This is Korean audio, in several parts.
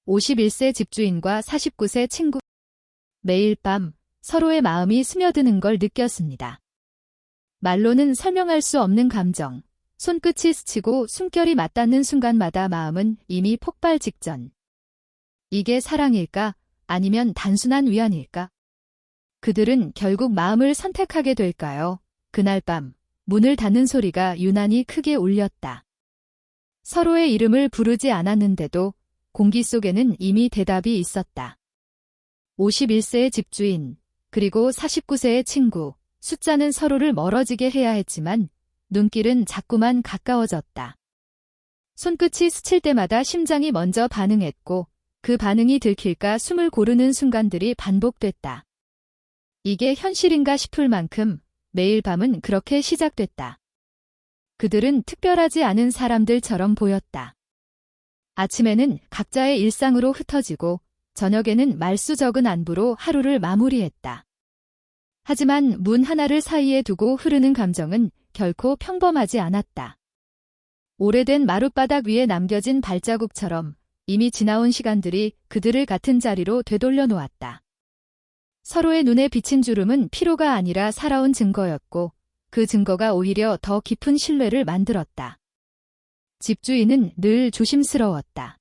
51세 집주인과 49세 친구. 매일 밤 서로의 마음이 스며드는 걸 느꼈습니다. 말로는 설명할 수 없는 감정, 손끝이 스치고 숨결이 맞닿는 순간마다 마음은 이미 폭발 직전. 이게 사랑일까? 아니면 단순한 위안일까? 그들은 결국 마음을 선택하게 될까요? 그날 밤 문을 닫는 소리가 유난히 크게 울렸다. 서로의 이름을 부르지 않았는데도 공기 속에는 이미 대답이 있었다. 51세의 집주인, 그리고 49세의 친구. 숫자는 서로를 멀어지게 해야 했지만 눈길은 자꾸만 가까워졌다. 손끝이 스칠 때마다 심장이 먼저 반응했고 그 반응이 들킬까 숨을 고르는 순간들이 반복됐다. 이게 현실인가 싶을 만큼 매일 밤은 그렇게 시작됐다. 그들은 특별하지 않은 사람들처럼 보였다. 아침에는 각자의 일상으로 흩어지고 저녁에는 말수 적은 안부로 하루를 마무리했다. 하지만 문 하나를 사이에 두고 흐르는 감정은 결코 평범하지 않았다. 오래된 마룻바닥 위에 남겨진 발자국처럼 이미 지나온 시간들이 그들을 같은 자리로 되돌려 놓았다. 서로의 눈에 비친 주름은 피로가 아니라 살아온 증거였고 그 증거가 오히려 더 깊은 신뢰를 만들었다. 집주인은 늘 조심스러웠다.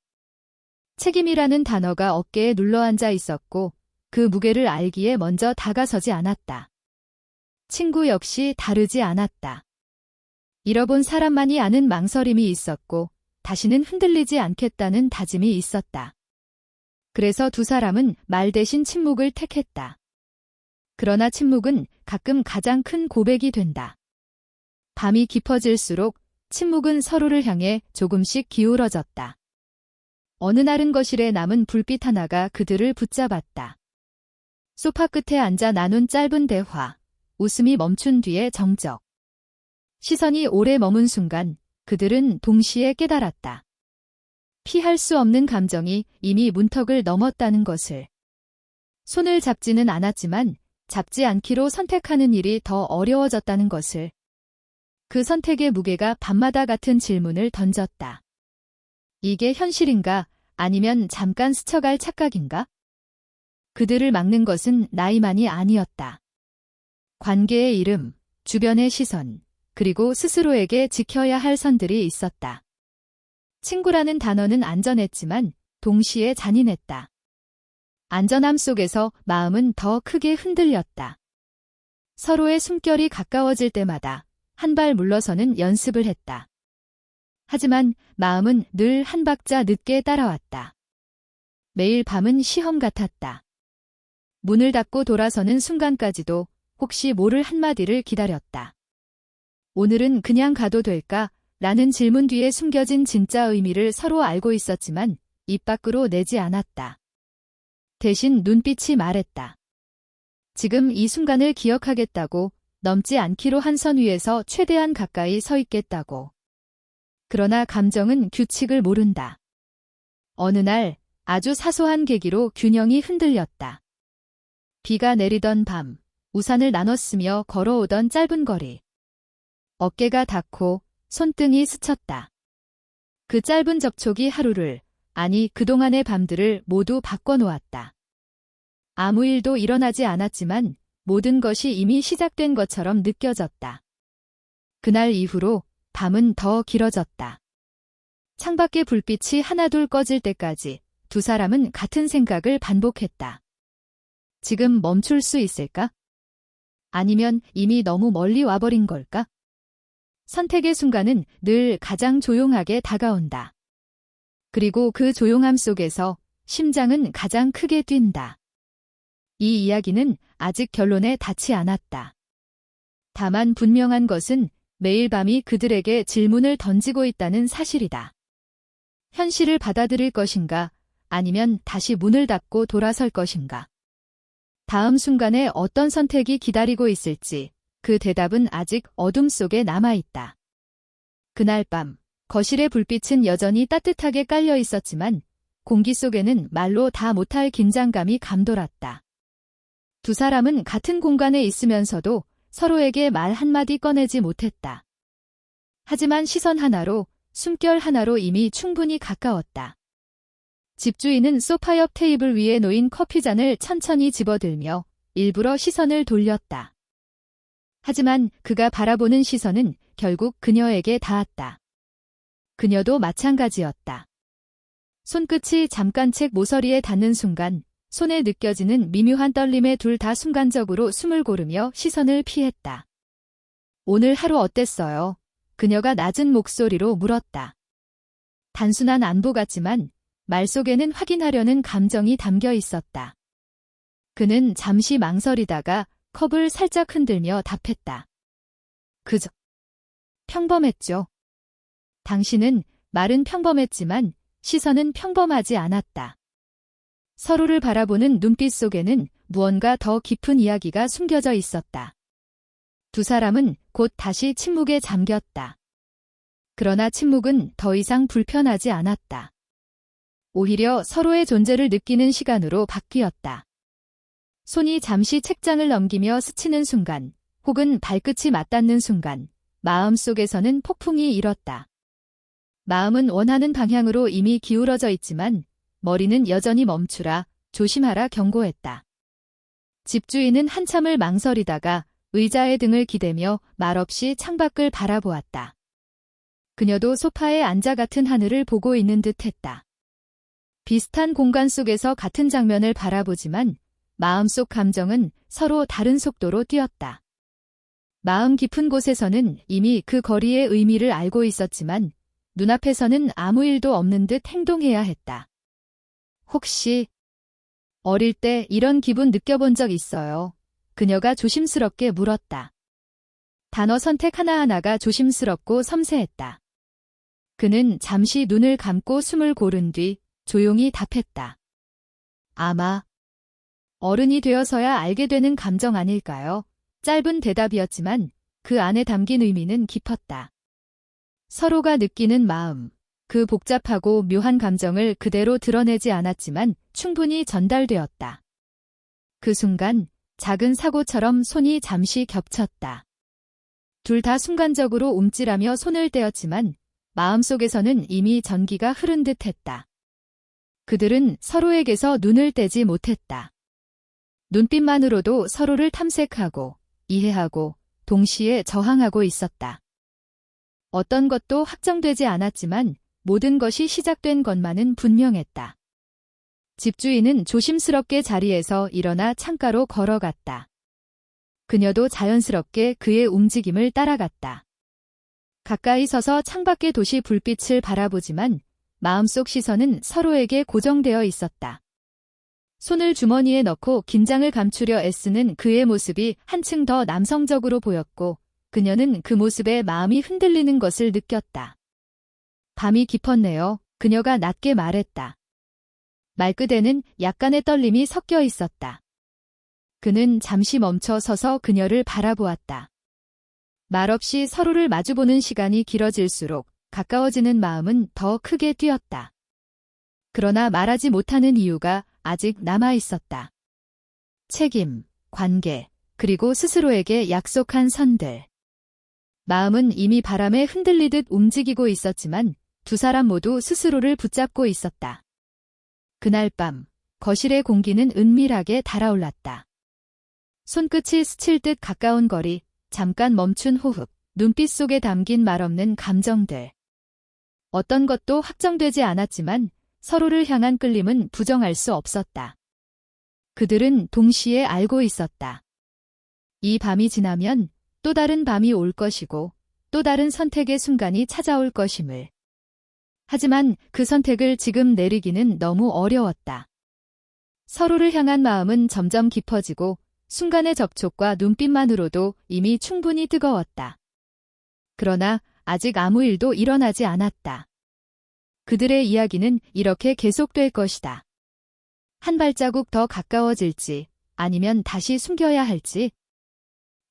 책임이라는 단어가 어깨에 눌러앉아 있었고 그 무게를 알기에 먼저 다가서지 않았다. 친구 역시 다르지 않았다. 잃어본 사람만이 아는 망설임이 있었고 다시는 흔들리지 않겠다는 다짐이 있었다. 그래서 두 사람은 말 대신 침묵을 택했다. 그러나 침묵은 가끔 가장 큰 고백이 된다. 밤이 깊어질수록 침묵은 서로를 향해 조금씩 기울어졌다. 어느 날은 거실에 남은 불빛 하나가 그들을 붙잡았다. 소파 끝에 앉아 나눈 짧은 대화, 웃음이 멈춘 뒤에 정적. 시선이 오래 머문 순간 그들은 동시에 깨달았다. 피할 수 없는 감정이 이미 문턱을 넘었다는 것을. 손을 잡지는 않았지만 잡지 않기로 선택하는 일이 더 어려워졌다는 것을. 그 선택의 무게가 밤마다 같은 질문을 던졌다. 이게 현실인가? 아니면 잠깐 스쳐갈 착각인가? 그들을 막는 것은 나이만이 아니었다. 관계의 이름, 주변의 시선, 그리고 스스로에게 지켜야 할 선들이 있었다. 친구라는 단어는 안전했지만 동시에 잔인했다. 안전함 속에서 마음은 더 크게 흔들렸다. 서로의 숨결이 가까워질 때마다 한 발 물러서는 연습을 했다. 하지만 마음은 늘 한 박자 늦게 따라왔다. 매일 밤은 시험 같았다. 문을 닫고 돌아서는 순간까지도 혹시 모를 한마디를 기다렸다. 오늘은 그냥 가도 될까? 라는 질문 뒤에 숨겨진 진짜 의미를 서로 알고 있었지만 입 밖으로 내지 않았다. 대신 눈빛이 말했다. 지금 이 순간을 기억하겠다고, 넘지 않기로 한 선 위에서 최대한 가까이 서 있겠다고. 그러나 감정은 규칙을 모른다. 어느 날 아주 사소한 계기로 균형이 흔들렸다. 비가 내리던 밤, 우산을 나눴으며 걸어오던 짧은 거리. 어깨가 닿고 손등이 스쳤다. 그 짧은 접촉이 하루를, 아니 그동안의 밤들을 모두 바꿔놓았다. 아무 일도 일어나지 않았지만 모든 것이 이미 시작된 것처럼 느껴졌다. 그날 이후로 밤은 더 길어졌다. 창밖의 불빛이 하나둘 꺼질 때까지 두 사람은 같은 생각을 반복했다. 지금 멈출 수 있을까? 아니면 이미 너무 멀리 와버린 걸까? 선택의 순간은 늘 가장 조용하게 다가온다. 그리고 그 조용함 속에서 심장은 가장 크게 뛴다. 이 이야기는 아직 결론에 닿지 않았다. 다만 분명한 것은 매일 밤이 그들에게 질문을 던지고 있다는 사실이다. 현실을 받아들일 것인가? 아니면 다시 문을 닫고 돌아설 것인가? 다음 순간에 어떤 선택이 기다리고 있을지 그 대답은 아직 어둠 속에 남아있다. 그날 밤 거실의 불빛은 여전히 따뜻하게 깔려 있었지만 공기 속에는 말로 다 못할 긴장감이 감돌았다. 두 사람은 같은 공간에 있으면서도 서로에게 말 한마디 꺼내지 못했다. 하지만 시선 하나로, 숨결 하나로 이미 충분히 가까웠다. 집주인은 소파 옆 테이블 위에 놓인 커피잔을 천천히 집어들며 일부러 시선을 돌렸다. 하지만 그가 바라보는 시선은 결국 그녀에게 닿았다. 그녀도 마찬가지였다. 손끝이 잠깐 책 모서리에 닿는 순간 손에 느껴지는 미묘한 떨림에 둘 다 순간적으로 숨을 고르며 시선을 피했다. 오늘 하루 어땠어요? 그녀가 낮은 목소리로 물었다. 단순한 안부 같지만 말 속에는 확인하려는 감정이 담겨 있었다. 그는 잠시 망설이다가 컵을 살짝 흔들며 답했다. 그저 평범했죠. 당신은 말은 평범했지만 시선은 평범하지 않았다. 서로를 바라보는 눈빛 속에는 무언가 더 깊은 이야기가 숨겨져 있었다. 두 사람은 곧 다시 침묵에 잠겼다. 그러나 침묵은 더 이상 불편하지 않았다. 오히려 서로의 존재를 느끼는 시간으로 바뀌었다. 손이 잠시 책장을 넘기며 스치는 순간, 혹은 발끝이 맞닿는 순간, 마음속에서는 폭풍이 일었다. 마음은 원하는 방향으로 이미 기울어져 있지만 머리는 여전히 멈추라, 조심하라 경고했다. 집주인은 한참을 망설이다가 의자에 등을 기대며 말없이 창밖을 바라보았다. 그녀도 소파에 앉아 같은 하늘을 보고 있는 듯했다. 비슷한 공간 속에서 같은 장면을 바라보지만 마음속 감정은 서로 다른 속도로 뛰었다. 마음 깊은 곳에서는 이미 그 거리의 의미를 알고 있었지만 눈앞에서는 아무 일도 없는 듯 행동해야 했다. 혹시 어릴 때 이런 기분 느껴본 적 있어요? 그녀가 조심스럽게 물었다. 단어 선택 하나하나가 조심스럽고 섬세했다. 그는 잠시 눈을 감고 숨을 고른 뒤 조용히 답했다. 아마 어른이 되어서야 알게 되는 감정 아닐까요? 짧은 대답이었지만 그 안에 담긴 의미는 깊었다. 서로가 느끼는 마음, 그 복잡하고 묘한 감정을 그대로 드러내지 않았지만 충분히 전달되었다. 그 순간 작은 사고처럼 손이 잠시 겹쳤다. 둘 다 순간적으로 움찔하며 손을 떼었지만 마음속에서는 이미 전기가 흐른 듯했다. 그들은 서로에게서 눈을 떼지 못했다. 눈빛만으로도 서로를 탐색하고 이해하고 동시에 저항하고 있었다. 어떤 것도 확정되지 않았지만 모든 것이 시작된 것만은 분명했다. 집주인은 조심스럽게 자리에서 일어나 창가로 걸어갔다. 그녀도 자연스럽게 그의 움직임을 따라갔다. 가까이 서서 창밖의 도시 불빛을 바라보지만 마음속 시선은 서로에게 고정되어 있었다. 손을 주머니에 넣고 긴장을 감추려 애쓰는 그의 모습이 한층 더 남성적으로 보였고 그녀는 그 모습에 마음이 흔들리는 것을 느꼈다. 밤이 깊었네요. 그녀가 낮게 말했다. 말끝에는 약간의 떨림이 섞여 있었다. 그는 잠시 멈춰 서서 그녀를 바라보았다. 말없이 서로를 마주보는 시간이 길어질수록 가까워지는 마음은 더 크게 뛰었다. 그러나 말하지 못하는 이유가 아직 남아 있었다. 책임, 관계, 그리고 스스로에게 약속한 선들. 마음은 이미 바람에 흔들리듯 움직이고 있었지만 두 사람 모두 스스로를 붙잡고 있었다. 그날 밤, 거실의 공기는 은밀하게 달아올랐다. 손끝이 스칠 듯 가까운 거리, 잠깐 멈춘 호흡, 눈빛 속에 담긴 말없는 감정들. 어떤 것도 확정되지 않았지만 서로를 향한 끌림은 부정할 수 없었다. 그들은 동시에 알고 있었다. 이 밤이 지나면 또 다른 밤이 올 것이고 또 다른 선택의 순간이 찾아올 것임을. 하지만 그 선택을 지금 내리기는 너무 어려웠다. 서로를 향한 마음은 점점 깊어지고 순간의 접촉과 눈빛만으로도 이미 충분히 뜨거웠다. 그러나 아직 아무 일도 일어나지 않았다. 그들의 이야기는 이렇게 계속될 것이다. 한 발자국 더 가까워질지 아니면 다시 숨겨야 할지.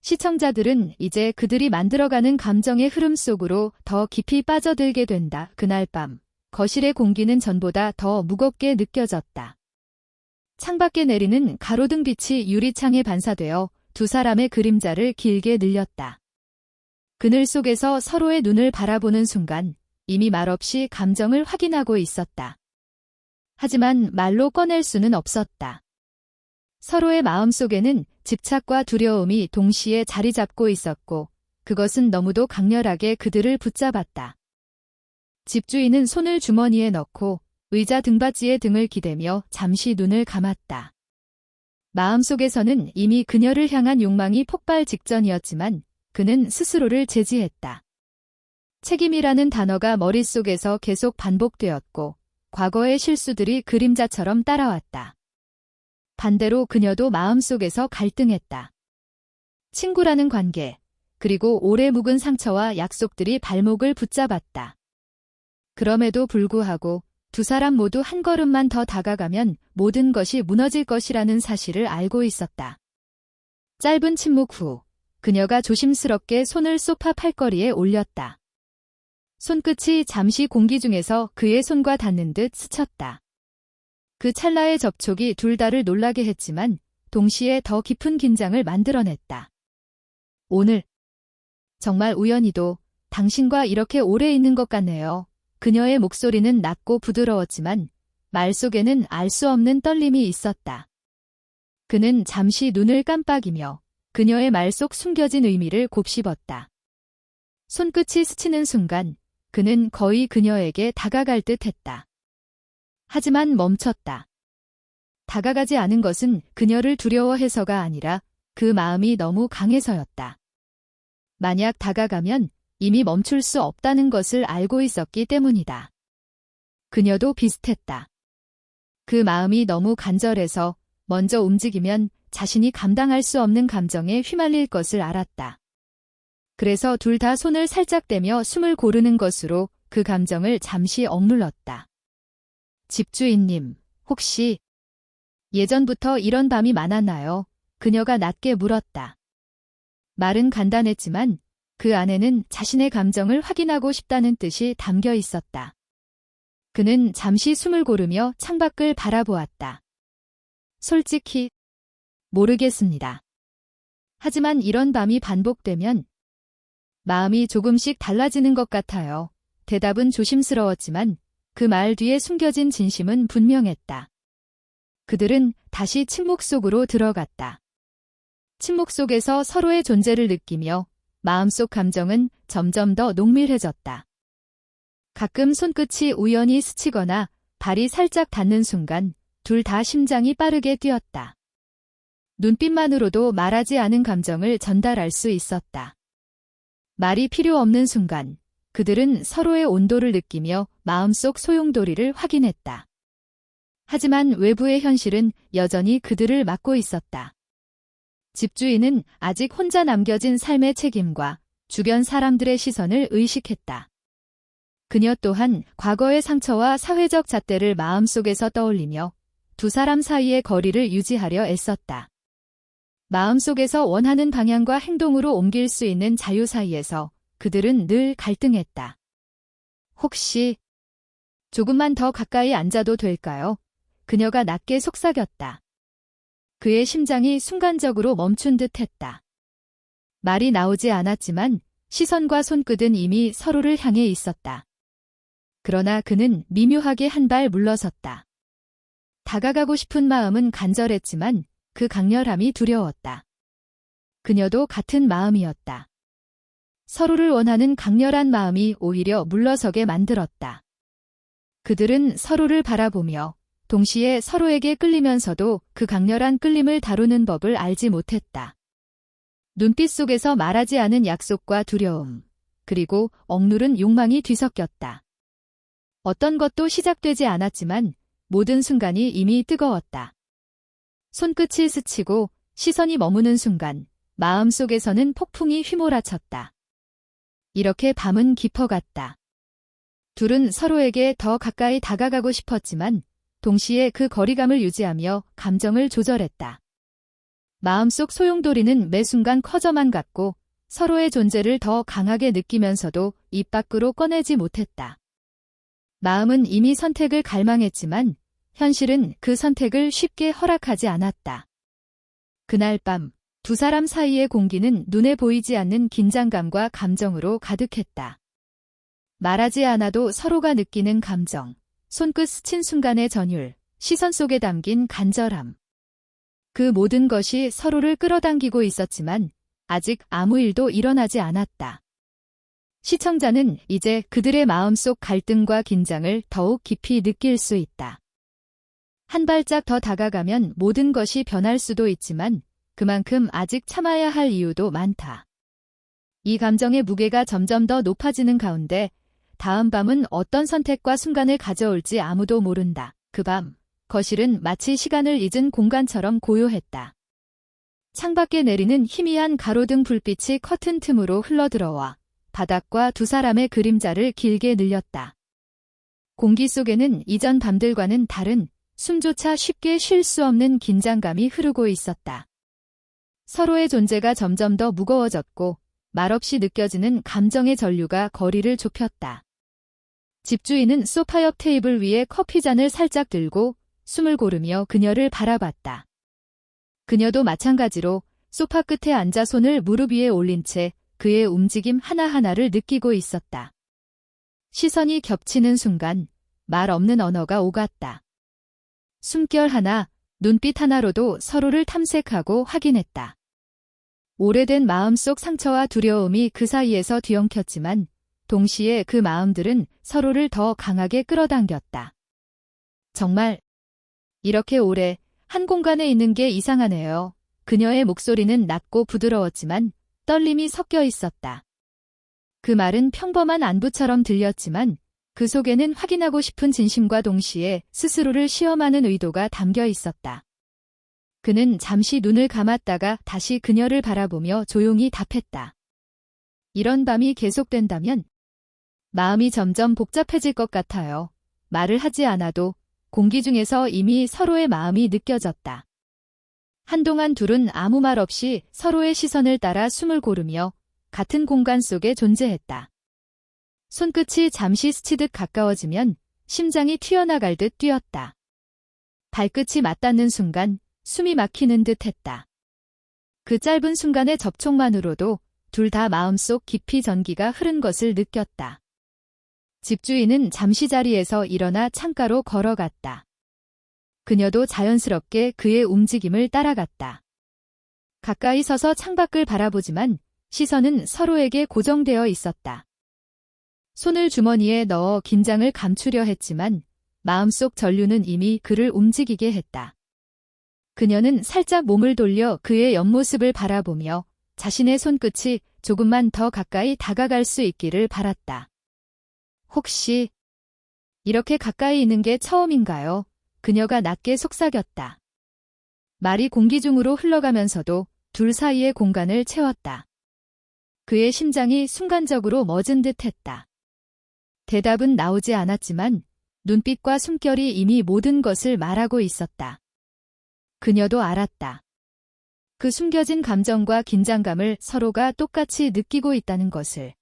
시청자들은 이제 그들이 만들어가는 감정의 흐름 속으로 더 깊이 빠져들게 된다. 그날 밤, 거실의 공기는 전보다 더 무겁게 느껴졌다. 창밖에 내리는 가로등 빛이 유리창에 반사되어 두 사람의 그림자를 길게 늘렸다. 그늘 속에서 서로의 눈을 바라보는 순간 이미 말없이 감정을 확인하고 있었다. 하지만 말로 꺼낼 수는 없었다. 서로의 마음속에는 집착과 두려움이 동시에 자리 잡고 있었고 그것은 너무도 강렬하게 그들을 붙잡았다. 집주인은 손을 주머니에 넣고 의자 등받이에 등을 기대며 잠시 눈을 감았다. 마음속에서는 이미 그녀를 향한 욕망이 폭발 직전이었지만 그는 스스로를 제지했다. 책임이라는 단어가 머릿속에서 계속 반복되었고 과거의 실수들이 그림자처럼 따라왔다. 반대로 그녀도 마음속에서 갈등했다. 친구라는 관계, 그리고 오래 묵은 상처와 약속들이 발목을 붙잡았다. 그럼에도 불구하고 두 사람 모두 한 걸음만 더 다가가면 모든 것이 무너질 것이라는 사실을 알고 있었다. 짧은 침묵 후 그녀가 조심스럽게 손을 소파 팔걸이에 올렸다. 손끝이 잠시 공기 중에서 그의 손과 닿는 듯 스쳤다. 그 찰나의 접촉이 둘 다를 놀라게 했지만 동시에 더 깊은 긴장을 만들어냈다. 오늘 정말 우연히도 당신과 이렇게 오래 있는 것 같네요. 그녀의 목소리는 낮고 부드러웠지만 말 속에는 알 수 없는 떨림이 있었다. 그는 잠시 눈을 깜빡이며 그녀의 말 속 숨겨진 의미를 곱씹었다. 손끝이 스치는 순간 그는 거의 그녀에게 다가갈 듯 했다. 하지만 멈췄다. 다가가지 않은 것은 그녀를 두려워해서가 아니라 그 마음이 너무 강해서였다. 만약 다가가면 이미 멈출 수 없다는 것을 알고 있었기 때문이다. 그녀도 비슷했다. 그 마음이 너무 간절해서 먼저 움직이면 자신이 감당할 수 없는 감정에 휘말릴 것을 알았다. 그래서 둘 다 손을 살짝 떼며 숨을 고르는 것으로 그 감정을 잠시 억눌렀다. 집주인님, 혹시 예전부터 이런 밤이 많았나요? 그녀가 낮게 물었다. 말은 간단했지만 그 안에는 자신의 감정을 확인하고 싶다는 뜻이 담겨 있었다. 그는 잠시 숨을 고르며 창밖을 바라보았다. 솔직히 모르겠습니다. 하지만 이런 밤이 반복되면 마음이 조금씩 달라지는 것 같아요. 대답은 조심스러웠지만 그 말 뒤에 숨겨진 진심은 분명했다. 그들은 다시 침묵 속으로 들어갔다. 침묵 속에서 서로의 존재를 느끼며 마음속 감정은 점점 더 농밀해졌다. 가끔 손끝이 우연히 스치거나 발이 살짝 닿는 순간 둘 다 심장이 빠르게 뛰었다. 눈빛만으로도 말하지 않은 감정을 전달할 수 있었다. 말이 필요 없는 순간 그들은 서로의 온도를 느끼며 마음속 소용돌이를 확인했다. 하지만 외부의 현실은 여전히 그들을 막고 있었다. 집주인은 아직 혼자 남겨진 삶의 책임과 주변 사람들의 시선을 의식했다. 그녀 또한 과거의 상처와 사회적 잣대를 마음속에서 떠올리며 두 사람 사이의 거리를 유지하려 애썼다. 마음속에서 원하는 방향과 행동으로 옮길 수 있는 자유 사이에서 그들은 늘 갈등했다. 혹시 조금만 더 가까이 앉아도 될까요? 그녀가 낮게 속삭였다. 그의 심장이 순간적으로 멈춘 듯 했다. 말이 나오지 않았지만 시선과 손끝은 이미 서로를 향해 있었다. 그러나 그는 미묘하게 한 발 물러섰다. 다가가고 싶은 마음은 간절했지만 그 강렬함이 두려웠다. 그녀도 같은 마음이었다. 서로를 원하는 강렬한 마음이 오히려 물러서게 만들었다. 그들은 서로를 바라보며 동시에 서로에게 끌리면서도 그 강렬한 끌림을 다루는 법을 알지 못했다. 눈빛 속에서 말하지 않은 약속과 두려움, 그리고 억누른 욕망이 뒤섞였다. 어떤 것도 시작되지 않았지만 모든 순간이 이미 뜨거웠다. 손끝이 스치고 시선이 머무는 순간 마음속에서는 폭풍이 휘몰아쳤다. 이렇게 밤은 깊어갔다. 둘은 서로에게 더 가까이 다가가고 싶었지만 동시에 그 거리감을 유지하며 감정을 조절했다. 마음속 소용돌이는 매 순간 커져만 갔고 서로의 존재를 더 강하게 느끼면서도 입 밖으로 꺼내지 못했다. 마음은 이미 선택을 갈망했지만 현실은 그 선택을 쉽게 허락하지 않았다. 그날 밤 두 사람 사이의 공기는 눈에 보이지 않는 긴장감과 감정으로 가득했다. 말하지 않아도 서로가 느끼는 감정, 손끝 스친 순간의 전율, 시선 속에 담긴 간절함. 그 모든 것이 서로를 끌어당기고 있었지만 아직 아무 일도 일어나지 않았다. 시청자는 이제 그들의 마음속 갈등과 긴장을 더욱 깊이 느낄 수 있다. 한 발짝 더 다가가면 모든 것이 변할 수도 있지만 그만큼 아직 참아야 할 이유도 많다. 이 감정의 무게가 점점 더 높아지는 가운데 다음 밤은 어떤 선택과 순간을 가져올지 아무도 모른다. 그 밤, 거실은 마치 시간을 잊은 공간처럼 고요했다. 창밖에 내리는 희미한 가로등 불빛이 커튼 틈으로 흘러들어와 바닥과 두 사람의 그림자를 길게 늘렸다. 공기 속에는 이전 밤들과는 다른 숨조차 쉽게 쉴 수 없는 긴장감이 흐르고 있었다. 서로의 존재가 점점 더 무거워졌고 말없이 느껴지는 감정의 전류가 거리를 좁혔다. 집주인은 소파 옆 테이블 위에 커피잔을 살짝 들고 숨을 고르며 그녀를 바라봤다. 그녀도 마찬가지로 소파 끝에 앉아 손을 무릎 위에 올린 채 그의 움직임 하나하나를 느끼고 있었다. 시선이 겹치는 순간 말 없는 언어가 오갔다. 숨결 하나, 눈빛 하나로도 서로를 탐색하고 확인했다. 오래된 마음속 상처와 두려움이 그 사이에서 뒤엉켰지만 동시에 그 마음들은 서로를 더 강하게 끌어당겼다. 정말 이렇게 오래 한 공간에 있는 게 이상하네요. 그녀의 목소리는 낮고 부드러웠지만 떨림이 섞여 있었다. 그 말은 평범한 안부처럼 들렸지만 그 속에는 확인하고 싶은 진심과 동시에 스스로를 시험하는 의도가 담겨 있었다. 그는 잠시 눈을 감았다가 다시 그녀를 바라보며 조용히 답했다. 이런 밤이 계속된다면 마음이 점점 복잡해질 것 같아요. 말을 하지 않아도 공기 중에서 이미 서로의 마음이 느껴졌다. 한동안 둘은 아무 말 없이 서로의 시선을 따라 숨을 고르며 같은 공간 속에 존재했다. 손끝이 잠시 스치듯 가까워지면 심장이 튀어나갈 듯 뛰었다. 발끝이 맞닿는 순간 숨이 막히는 듯 했다. 그 짧은 순간의 접촉만으로도 둘 다 마음속 깊이 전기가 흐른 것을 느꼈다. 집주인은 잠시 자리에서 일어나 창가로 걸어갔다. 그녀도 자연스럽게 그의 움직임을 따라갔다. 가까이 서서 창밖을 바라보지만 시선은 서로에게 고정되어 있었다. 손을 주머니에 넣어 긴장을 감추려 했지만 마음속 전류는 이미 그를 움직이게 했다. 그녀는 살짝 몸을 돌려 그의 옆모습을 바라보며 자신의 손끝이 조금만 더 가까이 다가갈 수 있기를 바랐다. 혹시 이렇게 가까이 있는 게 처음인가요? 그녀가 낮게 속삭였다. 말이 공기 중으로 흘러가면서도 둘 사이의 공간을 채웠다. 그의 심장이 순간적으로 멎은 듯 했다. 대답은 나오지 않았지만 눈빛과 숨결이 이미 모든 것을 말하고 있었다. 그녀도 알았다. 그 숨겨진 감정과 긴장감을 서로가 똑같이 느끼고 있다는 것을.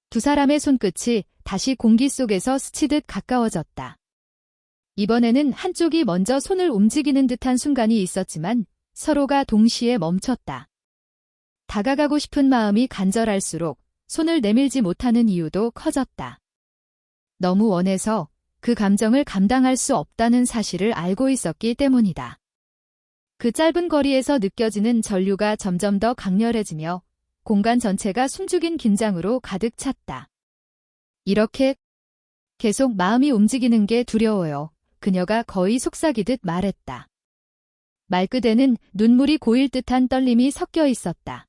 두 사람의 손끝이 다시 공기 속에서 스치듯 가까워졌다. 이번에는 한쪽이 먼저 손을 움직이는 듯한 순간이 있었지만 서로가 동시에 멈췄다. 다가가고 싶은 마음이 간절할수록 손을 내밀지 못하는 이유도 커졌다. 너무 원해서 그 감정을 감당할 수 없다는 사실을 알고 있었기 때문이다. 그 짧은 거리에서 느껴지는 전류가 점점 더 강렬해지며 공간 전체가 숨죽인 긴장으로 가득 찼다. 이렇게 계속 마음이 움직이는 게 두려워요. 그녀가 거의 속삭이듯 말했다. 말끝에는 눈물이 고일 듯한 떨림이 섞여 있었다.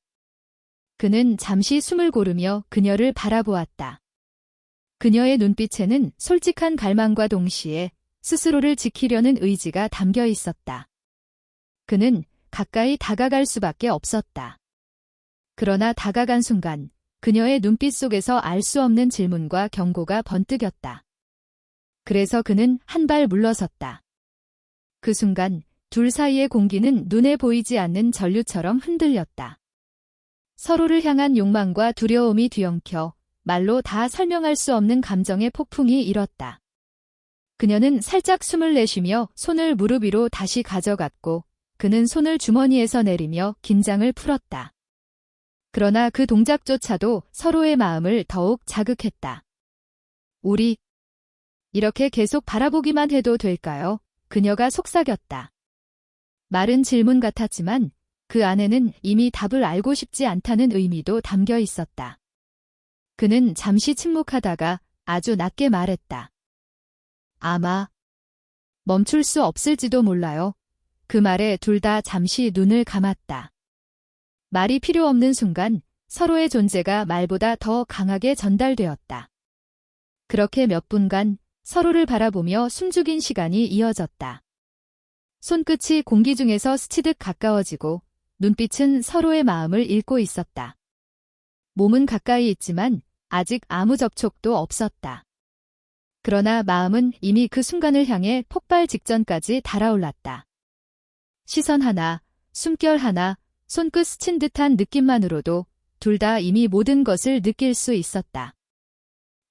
그는 잠시 숨을 고르며 그녀를 바라보았다. 그녀의 눈빛에는 솔직한 갈망과 동시에 스스로를 지키려는 의지가 담겨 있었다. 그는 가까이 다가갈 수밖에 없었다. 그러나 다가간 순간 그녀의 눈빛 속에서 알 수 없는 질문과 경고가 번뜩였다. 그래서 그는 한 발 물러섰다. 그 순간 둘 사이의 공기는 눈에 보이지 않는 전류처럼 흔들렸다. 서로를 향한 욕망과 두려움이 뒤엉켜 말로 다 설명할 수 없는 감정의 폭풍이 일었다. 그녀는 살짝 숨을 내쉬며 손을 무릎 위로 다시 가져갔고 그는 손을 주머니에서 내리며 긴장을 풀었다. 그러나 그 동작조차도 서로의 마음을 더욱 자극했다. 우리 이렇게 계속 바라보기만 해도 될까요? 그녀가 속삭였다. 말은 질문 같았지만 그 안에는 이미 답을 알고 싶지 않다는 의미도 담겨 있었다. 그는 잠시 침묵하다가 아주 낮게 말했다. 아마 멈출 수 없을지도 몰라요. 그 말에 둘 다 잠시 눈을 감았다. 말이 필요 없는 순간 서로의 존재가 말보다 더 강하게 전달되었다. 그렇게 몇 분간 서로를 바라보며 숨죽인 시간이 이어졌다. 손끝이 공기 중에서 스치듯 가까워지고 눈빛은 서로의 마음을 읽고 있었다. 몸은 가까이 있지만 아직 아무 접촉도 없었다. 그러나 마음은 이미 그 순간을 향해 폭발 직전까지 달아올랐다. 시선 하나, 숨결 하나, 손끝 스친 듯한 느낌만으로도 둘 다 이미 모든 것을 느낄 수 있었다.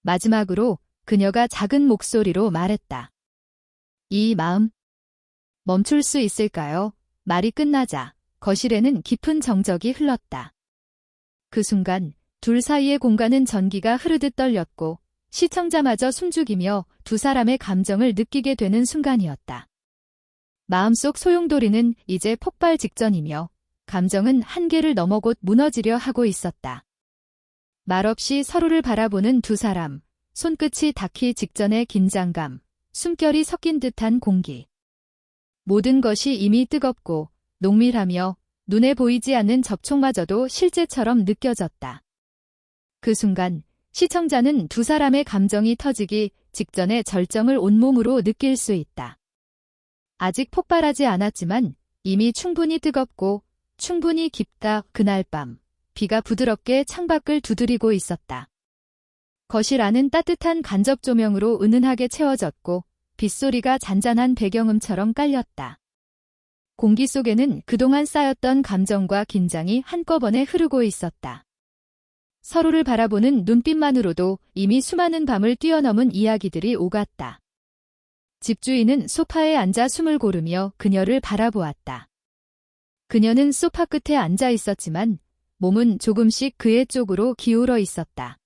마지막으로 그녀가 작은 목소리로 말했다. 이 마음, 멈출 수 있을까요? 말이 끝나자 거실에는 깊은 정적이 흘렀다. 그 순간 둘 사이의 공간은 전기가 흐르듯 떨렸고 시청자마저 숨죽이며 두 사람의 감정을 느끼게 되는 순간이었다. 마음속 소용돌이는 이제 폭발 직전이며 감정은 한계를 넘어 곧 무너지려 하고 있었다. 말없이 서로를 바라보는 두 사람, 손끝이 닿기 직전의 긴장감, 숨결이 섞인 듯한 공기. 모든 것이 이미 뜨겁고 농밀하며 눈에 보이지 않는 접촉마저도 실제처럼 느껴졌다. 그 순간 시청자는 두 사람의 감정이 터지기 직전의 절정을 온몸으로 느낄 수 있다. 아직 폭발하지 않았지만 이미 충분히 뜨겁고 충분히 깊다. 그날 밤 비가 부드럽게 창밖을 두드리고 있었다. 거실 안은 따뜻한 간접 조명으로 은은하게 채워졌고 빗소리가 잔잔한 배경음처럼 깔렸다. 공기 속에는 그동안 쌓였던 감정과 긴장이 한꺼번에 흐르고 있었다. 서로를 바라보는 눈빛만으로도 이미 수많은 밤을 뛰어넘은 이야기들이 오갔다. 집주인은 소파에 앉아 숨을 고르며 그녀를 바라보았다. 그녀는 소파 끝에 앉아 있었지만 몸은 조금씩 그의 쪽으로 기울어 있었다.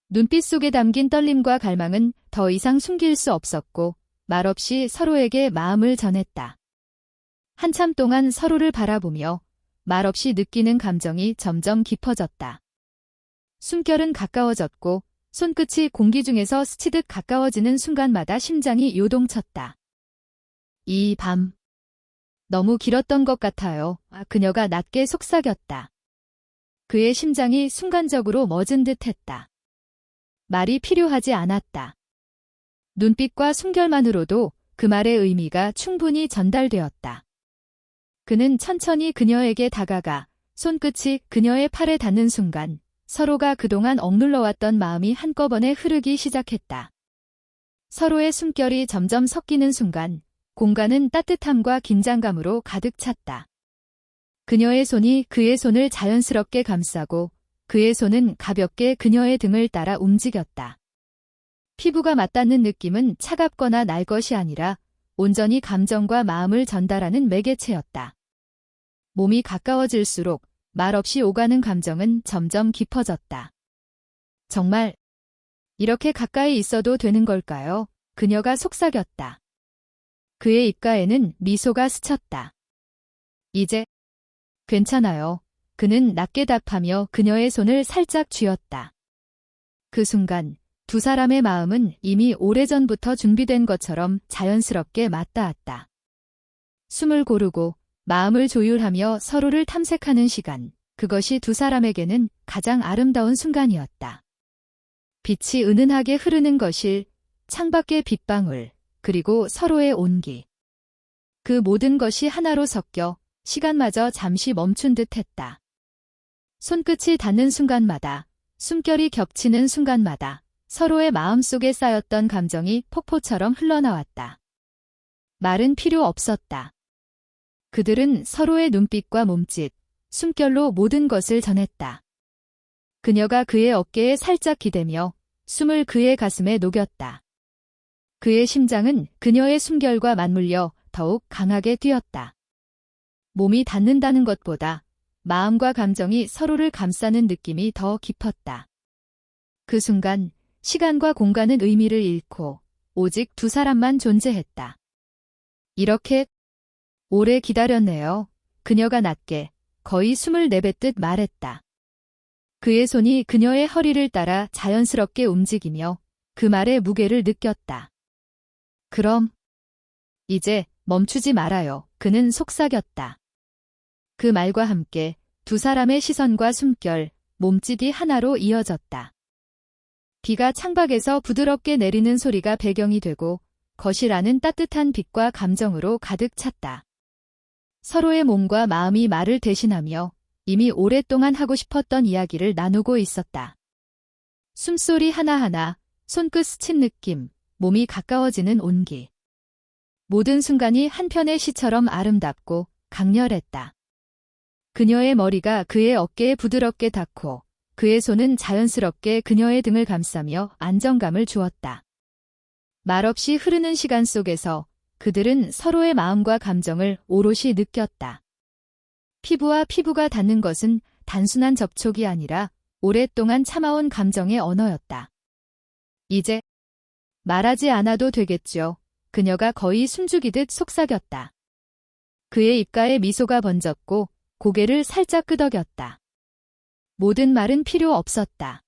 눈빛 속에 담긴 떨림과 갈망은 더 이상 숨길 수 없었고 말없이 서로에게 마음을 전했다. 한참 동안 서로를 바라보며 말없이 느끼는 감정이 점점 깊어졌다. 숨결은 가까워졌고 손끝이 공기 중에서 스치듯 가까워지는 순간마다 심장이 요동쳤다. 이 밤 너무 길었던 것 같아요. 그녀가 낮게 속삭였다. 그의 심장이 순간적으로 멎은 듯했다. 말이 필요하지 않았다. 눈빛과 숨결만으로도 그 말의 의미가 충분히 전달되었다. 그는 천천히 그녀에게 다가가 손끝이 그녀의 팔에 닿는 순간 서로가 그동안 억눌러왔던 마음이 한꺼번에 흐르기 시작했다. 서로의 숨결이 점점 섞이는 순간 공간은 따뜻함과 긴장감으로 가득 찼다. 그녀의 손이 그의 손을 자연스럽게 감싸고 그의 손은 가볍게 그녀의 등을 따라 움직였다. 피부가 맞닿는 느낌은 차갑거나 날 것이 아니라 온전히 감정과 마음을 전달하는 매개체였다. 몸이 가까워질수록 말없이 오가는 감정은 점점 깊어졌다. 정말 이렇게 가까이 있어도 되는 걸까요? 그녀가 속삭였다. 그의 입가에는 미소가 스쳤다. 이제 괜찮아요. 그는 낮게 답하며 그녀의 손을 살짝 쥐었다. 그 순간 두 사람의 마음은 이미 오래전부터 준비된 것처럼 자연스럽게 맞닿았다. 숨을 고르고 마음을 조율하며 서로를 탐색하는 시간, 그것이 두 사람에게는 가장 아름다운 순간이었다. 빛이 은은하게 흐르는 거실, 창밖의 빗방울, 그리고 서로의 온기. 그 모든 것이 하나로 섞여 시간마저 잠시 멈춘 듯 했다. 손끝이 닿는 순간마다, 숨결이 겹치는 순간마다 서로의 마음속에 쌓였던 감정이 폭포처럼 흘러나왔다. 말은 필요 없었다. 그들은 서로의 눈빛과 몸짓, 숨결로 모든 것을 전했다. 그녀가 그의 어깨에 살짝 기대며 숨을 그의 가슴에 녹였다. 그의 심장은 그녀의 숨결과 맞물려 더욱 강하게 뛰었다. 몸이 닿는다는 것보다 마음과 감정이 서로를 감싸는 느낌이 더 깊었다. 그 순간 시간과 공간은 의미를 잃고 오직 두 사람만 존재했다. 이렇게 오래 기다렸네요. 그녀가 낮게 거의 숨을 내뱉듯 말했다. 그의 손이 그녀의 허리를 따라 자연스럽게 움직이며 그 말의 무게를 느꼈다. 그럼 이제 멈추지 말아요. 그는 속삭였다. 그 말과 함께 두 사람의 시선과 숨결, 몸짓이 하나로 이어졌다. 비가 창밖에서 부드럽게 내리는 소리가 배경이 되고 거실 안은 따뜻한 빛과 감정으로 가득 찼다. 서로의 몸과 마음이 말을 대신하며 이미 오랫동안 하고 싶었던 이야기를 나누고 있었다. 숨소리 하나하나, 손끝 스친 느낌, 몸이 가까워지는 온기. 모든 순간이 한편의 시처럼 아름답고 강렬했다. 그녀의 머리가 그의 어깨에 부드럽게 닿고 그의 손은 자연스럽게 그녀의 등을 감싸며 안정감을 주었다. 말없이 흐르는 시간 속에서 그들은 서로의 마음과 감정을 오롯이 느꼈다. 피부와 피부가 닿는 것은 단순한 접촉이 아니라 오랫동안 참아온 감정의 언어였다. 이제 말하지 않아도 되겠죠. 그녀가 거의 숨죽이듯 속삭였다. 그의 입가에 미소가 번졌고 고개를 살짝 끄덕였다. 모든 말은 필요 없었다.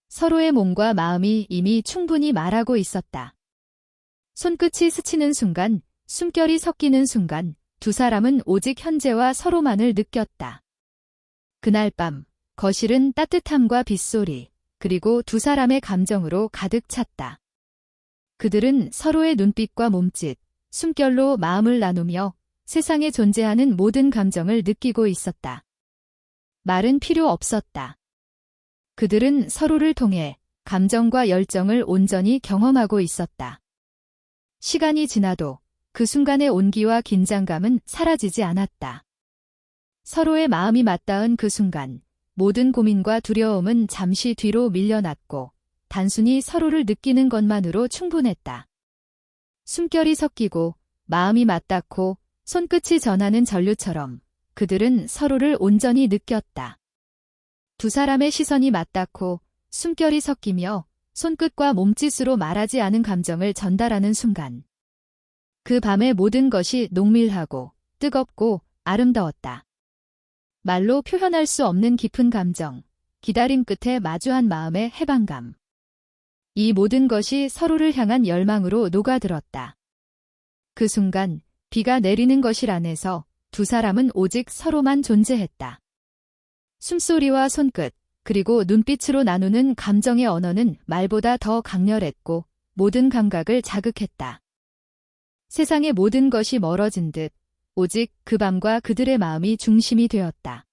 서로의 몸과 마음이 이미 충분히 말하고 있었다. 손끝이 스치는 순간, 숨결이 섞이는 순간 두 사람은 오직 현재와 서로만을 느꼈다. 그날 밤, 거실은 따뜻함과 빗소리, 그리고 두 사람의 감정으로 가득 찼다. 그들은 서로의 눈빛과 몸짓, 숨결로 마음을 나누며 세상에 존재하는 모든 감정을 느끼고 있었다. 말은 필요 없었다. 그들은 서로를 통해 감정과 열정을 온전히 경험하고 있었다. 시간이 지나도 그 순간의 온기와 긴장감은 사라지지 않았다. 서로의 마음이 맞닿은 그 순간, 모든 고민과 두려움은 잠시 뒤로 밀려났고 단순히 서로를 느끼는 것만으로 충분했다. 숨결이 섞이고 마음이 맞닿고 손끝이 전하는 전류처럼 그들은 서로를 온전히 느꼈다. 두 사람의 시선이 맞닿고 숨결이 섞이며 손끝과 몸짓으로 말하지 않은 감정을 전달하는 순간. 그 밤의 모든 것이 농밀하고 뜨겁고 아름다웠다. 말로 표현할 수 없는 깊은 감정, 기다림 끝에 마주한 마음의 해방감. 이 모든 것이 서로를 향한 열망으로 녹아들었다. 그 순간 비가 내리는 거실 안에서 두 사람은 오직 서로만 존재했다. 숨소리와 손끝, 그리고 눈빛으로 나누는 감정의 언어는 말보다 더 강렬했고 모든 감각을 자극했다. 세상의 모든 것이 멀어진 듯 오직 그 밤과 그들의 마음이 중심이 되었다.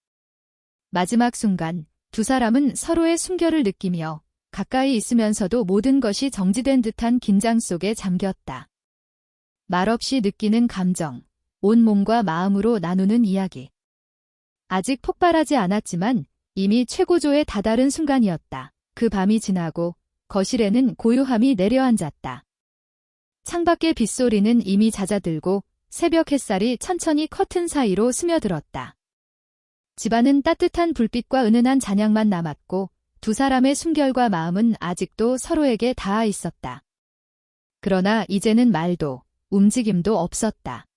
마지막 순간 두 사람은 서로의 숨결을 느끼며 가까이 있으면서도 모든 것이 정지된 듯한 긴장 속에 잠겼다. 말없이 느끼는 감정, 온몸과 마음으로 나누는 이야기. 아직 폭발하지 않았지만 이미 최고조에 다다른 순간이었다. 그 밤이 지나고 거실에는 고요함이 내려앉았다. 창밖의 빗소리는 이미 잦아들고 새벽 햇살이 천천히 커튼 사이로 스며들었다. 집안은 따뜻한 불빛과 은은한 잔향만 남았고 두 사람의 숨결과 마음은 아직도 서로에게 닿아 있었다. 그러나 이제는 말도 움직임도 없었다.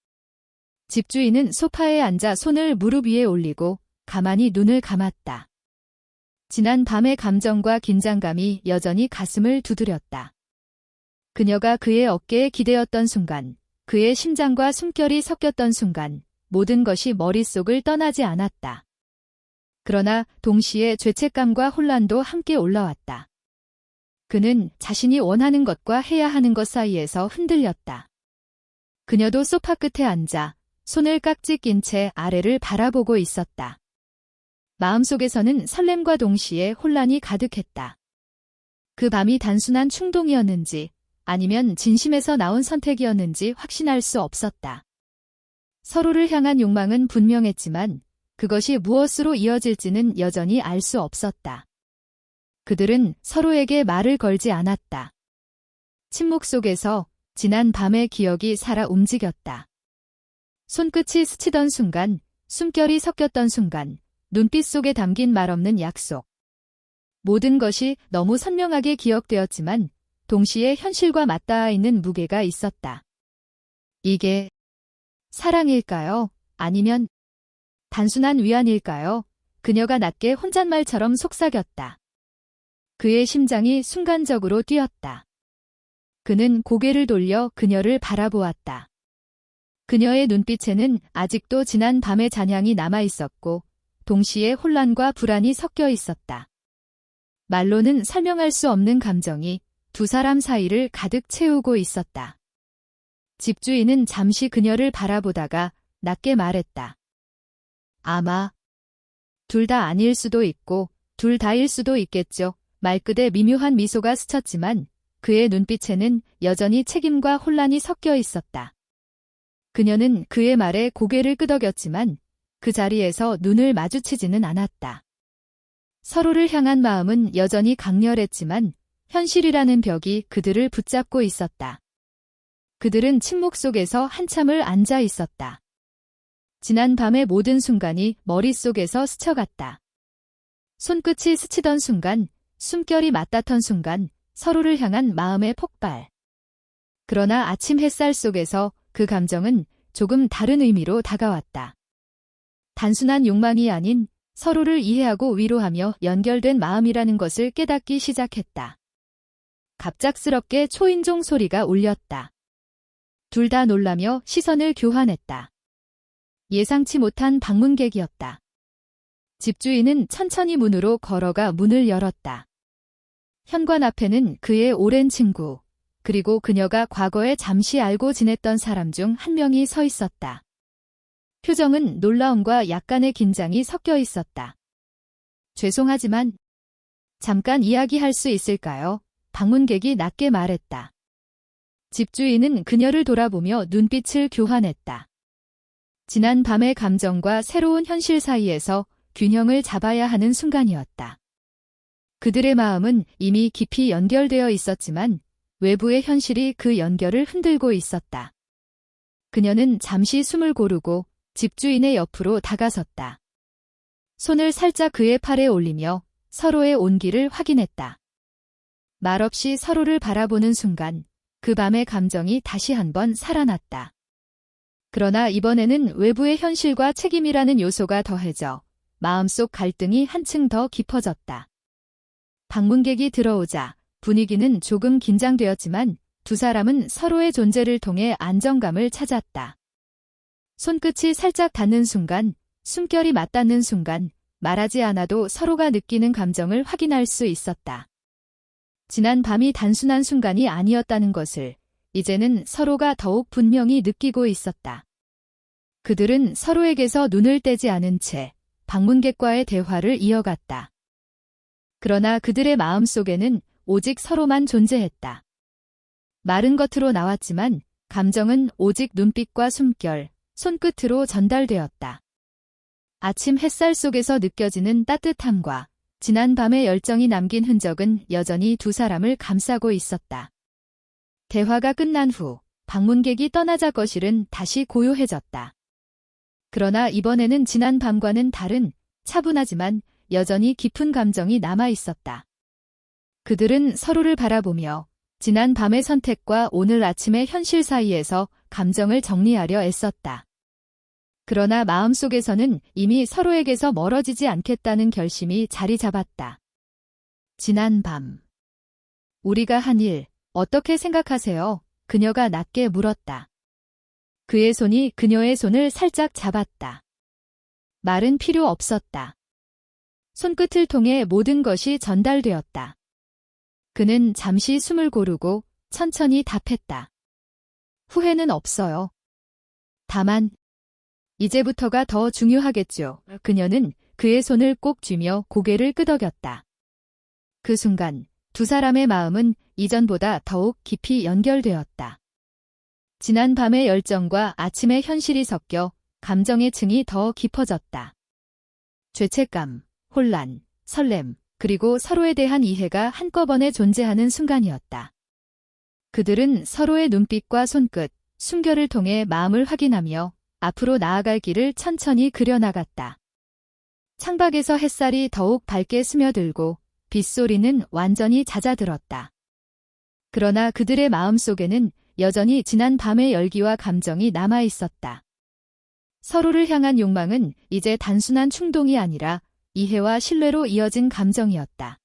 집주인은 소파에 앉아 손을 무릎 위에 올리고 가만히 눈을 감았다. 지난 밤의 감정과 긴장감이 여전히 가슴을 두드렸다. 그녀가 그의 어깨에 기대었던 순간, 그의 심장과 숨결이 섞였던 순간, 모든 것이 머릿속을 떠나지 않았다. 그러나 동시에 죄책감과 혼란도 함께 올라왔다. 그는 자신이 원하는 것과 해야 하는 것 사이에서 흔들렸다. 그녀도 소파 끝에 앉아 손을 깍지 낀 채 아래를 바라보고 있었다. 마음속에서는 설렘과 동시에 혼란이 가득했다. 그 밤이 단순한 충동이었는지 아니면 진심에서 나온 선택이었는지 확신할 수 없었다. 서로를 향한 욕망은 분명했지만 그것이 무엇으로 이어질지는 여전히 알 수 없었다. 그들은 서로에게 말을 걸지 않았다. 침묵 속에서 지난 밤의 기억이 살아 움직였다. 손끝이 스치던 순간, 숨결이 섞였던 순간, 눈빛 속에 담긴 말없는 약속. 모든 것이 너무 선명하게 기억되었지만 동시에 현실과 맞닿아 있는 무게가 있었다. 이게 사랑일까요? 아니면 단순한 위안일까요? 그녀가 낮게 혼잣말처럼 속삭였다. 그의 심장이 순간적으로 뛰었다. 그는 고개를 돌려 그녀를 바라보았다. 그녀의 눈빛에는 아직도 지난 밤의 잔향이 남아있었고 동시에 혼란과 불안이 섞여 있었다. 말로는 설명할 수 없는 감정이 두 사람 사이를 가득 채우고 있었다. 집주인은 잠시 그녀를 바라보다가 낮게 말했다. 아마 둘 다 아닐 수도 있고 둘 다일 수도 있겠죠. 말끝에 미묘한 미소가 스쳤지만 그의 눈빛에는 여전히 책임과 혼란이 섞여 있었다. 그녀는 그의 말에 고개를 끄덕였지만 그 자리에서 눈을 마주치지는 않았다. 서로를 향한 마음은 여전히 강렬했지만 현실이라는 벽이 그들을 붙잡고 있었다. 그들은 침묵 속에서 한참을 앉아 있었다. 지난 밤의 모든 순간이 머릿속에서 스쳐갔다. 손끝이 스치던 순간, 숨결이 맞닿던 순간, 서로를 향한 마음의 폭발. 그러나 아침 햇살 속에서 그 감정은 조금 다른 의미로 다가왔다. 단순한 욕망이 아닌 서로를 이해하고 위로하며 연결된 마음이라는 것을 깨닫기 시작했다. 갑작스럽게 초인종 소리가 울렸다. 둘 다 놀라며 시선을 교환했다. 예상치 못한 방문객이었다. 집주인은 천천히 문으로 걸어가 문을 열었다. 현관 앞에는 그의 오랜 친구, 그리고 그녀가 과거에 잠시 알고 지냈던 사람 중 한 명이 서 있었다. 표정은 놀라움과 약간의 긴장이 섞여 있었다. 죄송하지만 잠깐 이야기할 수 있을까요? 방문객이 낮게 말했다. 집주인은 그녀를 돌아보며 눈빛을 교환했다. 지난 밤의 감정과 새로운 현실 사이에서 균형을 잡아야 하는 순간이었다. 그들의 마음은 이미 깊이 연결되어 있었지만 외부의 현실이 그 연결을 흔들고 있었다. 그녀는 잠시 숨을 고르고 집주인의 옆으로 다가섰다. 손을 살짝 그의 팔에 올리며 서로의 온기를 확인했다. 말없이 서로를 바라보는 순간 그 밤의 감정이 다시 한번 살아났다. 그러나 이번에는 외부의 현실과 책임이라는 요소가 더해져 마음속 갈등이 한층 더 깊어졌다. 방문객이 들어오자 분위기는 조금 긴장되었지만 두 사람은 서로의 존재를 통해 안정감을 찾았다. 손끝이 살짝 닿는 순간, 숨결이 맞닿는 순간, 말하지 않아도 서로가 느끼는 감정을 확인할 수 있었다. 지난 밤이 단순한 순간이 아니었다는 것을 이제는 서로가 더욱 분명히 느끼고 있었다. 그들은 서로에게서 눈을 떼지 않은 채 방문객과의 대화를 이어갔다. 그러나 그들의 마음속에는 오직 서로만 존재했다. 말은 겉으로 나왔지만 감정은 오직 눈빛과 숨결, 손끝으로 전달되었다. 아침 햇살 속에서 느껴지는 따뜻함과 지난 밤의 열정이 남긴 흔적은 여전히 두 사람을 감싸고 있었다. 대화가 끝난 후 방문객이 떠나자 거실은 다시 고요해졌다. 그러나 이번에는 지난 밤과는 다른 차분하지만 여전히 깊은 감정이 남아 있었다. 그들은 서로를 바라보며 지난 밤의 선택과 오늘 아침의 현실 사이에서 감정을 정리하려 애썼다. 그러나 마음속에서는 이미 서로에게서 멀어지지 않겠다는 결심이 자리 잡았다. 지난 밤. 우리가 한 일, 어떻게 생각하세요? 그녀가 낮게 물었다. 그의 손이 그녀의 손을 살짝 잡았다. 말은 필요 없었다. 손끝을 통해 모든 것이 전달되었다. 그는 잠시 숨을 고르고 천천히 답했다. 후회는 없어요. 다만 이제부터가 더 중요하겠죠. 그녀는 그의 손을 꼭 쥐며 고개를 끄덕였다. 그 순간 두 사람의 마음은 이전보다 더욱 깊이 연결되었다. 지난 밤의 열정과 아침의 현실이 섞여 감정의 층이 더 깊어졌다. 죄책감, 혼란, 설렘, 그리고 서로에 대한 이해가 한꺼번에 존재하는 순간이었다. 그들은 서로의 눈빛과 손끝, 숨결을 통해 마음을 확인하며 앞으로 나아갈 길을 천천히 그려나갔다. 창밖에서 햇살이 더욱 밝게 스며들고 빗소리는 완전히 잦아들었다. 그러나 그들의 마음속에는 여전히 지난 밤의 열기와 감정이 남아 있었다. 서로를 향한 욕망은 이제 단순한 충동이 아니라 이해와 신뢰로 이어진 감정이었다.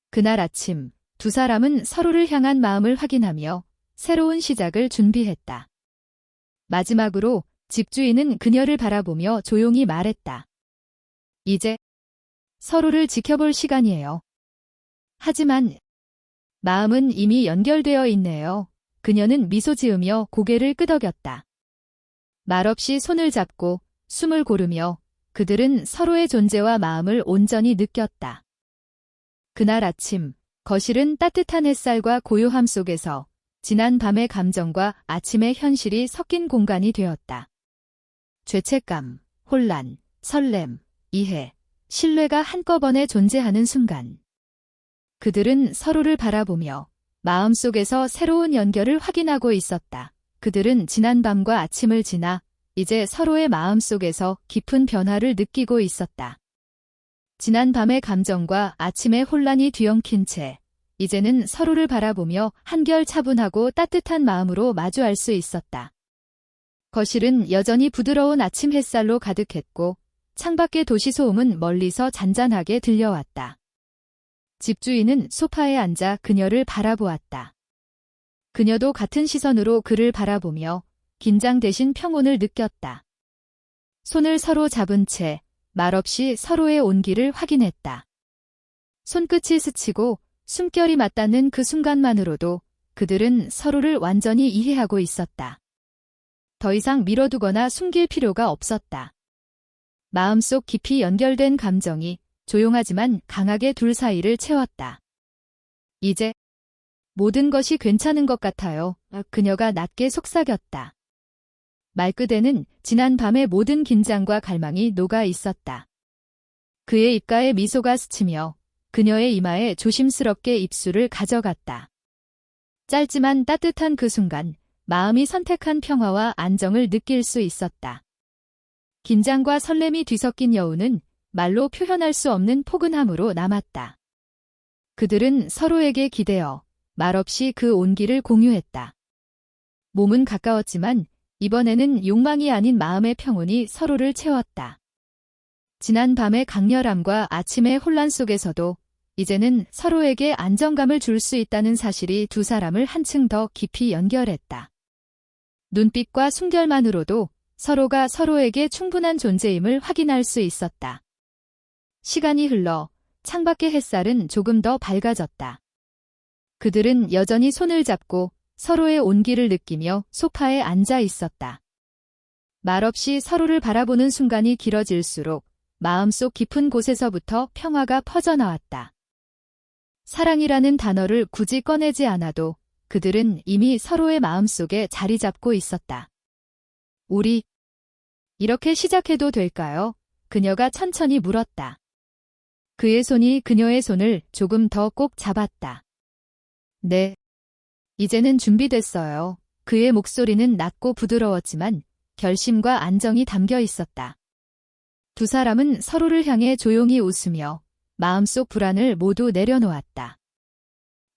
그날 아침, 두 사람은 서로를 향한 마음을 확인하며 새로운 시작을 준비했다. 마지막으로 집주인은 그녀를 바라보며 조용히 말했다. 이제 서로를 지켜볼 시간이에요. 하지만 마음은 이미 연결되어 있네요. 그녀는 미소 지으며 고개를 끄덕였다. 말없이 손을 잡고 숨을 고르며 그들은 서로의 존재와 마음을 온전히 느꼈다. 그날 아침, 거실은 따뜻한 햇살과 고요함 속에서 지난 밤의 감정과 아침의 현실이 섞인 공간이 되었다. 죄책감, 혼란, 설렘, 이해, 신뢰가 한꺼번에 존재하는 순간. 그들은 서로를 바라보며 마음속에서 새로운 연결을 확인하고 있었다. 그들은 지난 밤과 아침을 지나 이제 서로의 마음속에서 깊은 변화를 느끼고 있었다. 지난 밤의 감정과 아침의 혼란이 뒤엉킨 채 이제는 서로를 바라보며 한결 차분하고 따뜻한 마음으로 마주할 수 있었다. 거실은 여전히 부드러운 아침 햇살로 가득했고 창밖의 도시 소음은 멀리서 잔잔하게 들려왔다. 집주인은 소파에 앉아 그녀를 바라보았다. 그녀도 같은 시선으로 그를 바라보며 긴장 대신 평온을 느꼈다. 손을 서로 잡은 채 말없이 서로의 온기를 확인했다. 손끝이 스치고 숨결이 맞닿는 그 순간만으로도 그들은 서로를 완전히 이해하고 있었다. 더 이상 미뤄두거나 숨길 필요가 없었다. 마음속 깊이 연결된 감정이 조용하지만 강하게 둘 사이를 채웠다. 이제 모든 것이 괜찮은 것 같아요. 그녀가 낮게 속삭였다. 말끝에는 지난 밤의 모든 긴장과 갈망이 녹아 있었다. 그의 입가에 미소가 스치며 그녀의 이마에 조심스럽게 입술을 가져갔다. 짧지만 따뜻한 그 순간 마음이 선택한 평화와 안정을 느낄 수 있었다. 긴장과 설렘이 뒤섞인 여운은 말로 표현할 수 없는 포근함으로 남았다. 그들은 서로에게 기대어 말없이 그 온기를 공유했다. 몸은 가까웠지만 이번에는 욕망이 아닌 마음의 평온이 서로를 채웠다. 지난 밤의 강렬함과 아침의 혼란 속에서도 이제는 서로에게 안정감을 줄 수 있다는 사실이 두 사람을 한층 더 깊이 연결했다. 눈빛과 숨결만으로도 서로가 서로에게 충분한 존재임을 확인할 수 있었다. 시간이 흘러 창밖의 햇살은 조금 더 밝아졌다. 그들은 여전히 손을 잡고 서로의 온기를 느끼며 소파에 앉아 있었다. 말없이 서로를 바라보는 순간이 길어질수록 마음속 깊은 곳에서부터 평화가 퍼져나왔다. 사랑이라는 단어를 굳이 꺼내지 않아도 그들은 이미 서로의 마음속에 자리 잡고 있었다. 우리 이렇게 시작해도 될까요? 그녀가 천천히 물었다. 그의 손이 그녀의 손을 조금 더 꼭 잡았다. 네. 이제는 준비됐어요. 그의 목소리는 낮고 부드러웠지만 결심과 안정이 담겨 있었다. 두 사람은 서로를 향해 조용히 웃으며 마음속 불안을 모두 내려놓았다.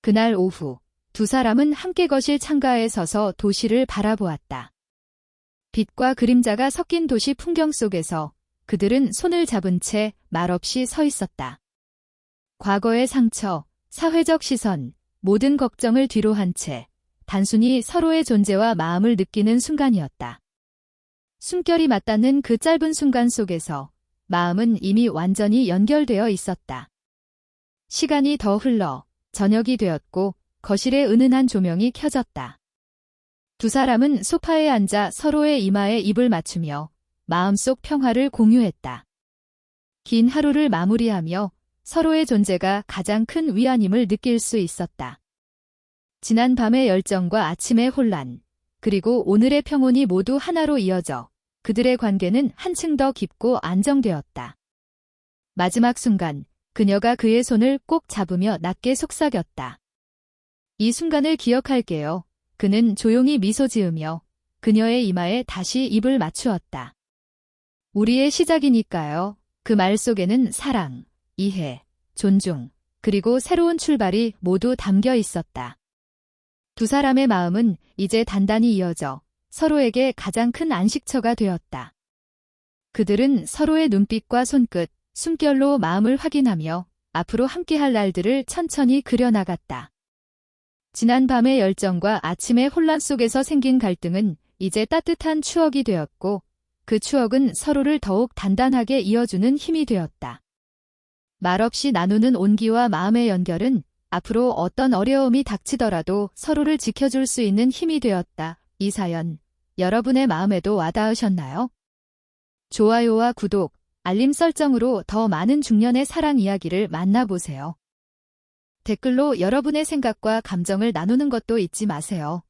그날 오후 두 사람은 함께 거실 창가에 서서 도시를 바라보았다. 빛과 그림자가 섞인 도시 풍경 속에서 그들은 손을 잡은 채 말없이 서 있었다. 과거의 상처, 사회적 시선, 모든 걱정을 뒤로 한 채 단순히 서로의 존재와 마음을 느끼는 순간이었다. 숨결이 맞닿는 그 짧은 순간 속에서 마음은 이미 완전히 연결되어 있었다. 시간이 더 흘러 저녁이 되었고 거실에 은은한 조명이 켜졌다. 두 사람은 소파에 앉아 서로의 이마에 입을 맞추며 마음속 평화를 공유했다. 긴 하루를 마무리하며 서로의 존재가 가장 큰 위안임을 느낄 수 있었다. 지난 밤의 열정과 아침의 혼란, 그리고 오늘의 평온이 모두 하나로 이어져 그들의 관계는 한층 더 깊고 안정되었다. 마지막 순간, 그녀가 그의 손을 꼭 잡으며 낮게 속삭였다. 이 순간을 기억할게요. 그는 조용히 미소 지으며 그녀의 이마에 다시 입을 맞추었다. 우리의 시작이니까요. 그 말 속에는 사랑, 이해, 존중, 그리고 새로운 출발이 모두 담겨 있었다. 두 사람의 마음은 이제 단단히 이어져 서로에게 가장 큰 안식처가 되었다. 그들은 서로의 눈빛과 손끝, 숨결로 마음을 확인하며 앞으로 함께할 날들을 천천히 그려나갔다. 지난 밤의 열정과 아침의 혼란 속에서 생긴 갈등은 이제 따뜻한 추억이 되었고 그 추억은 서로를 더욱 단단하게 이어주는 힘이 되었다. 말없이 나누는 온기와 마음의 연결은 앞으로 어떤 어려움이 닥치더라도 서로를 지켜줄 수 있는 힘이 되었다. 이 사연, 여러분의 마음에도 와닿으셨나요? 좋아요와 구독, 알림 설정으로 더 많은 중년의 사랑 이야기를 만나보세요. 댓글로 여러분의 생각과 감정을 나누는 것도 잊지 마세요.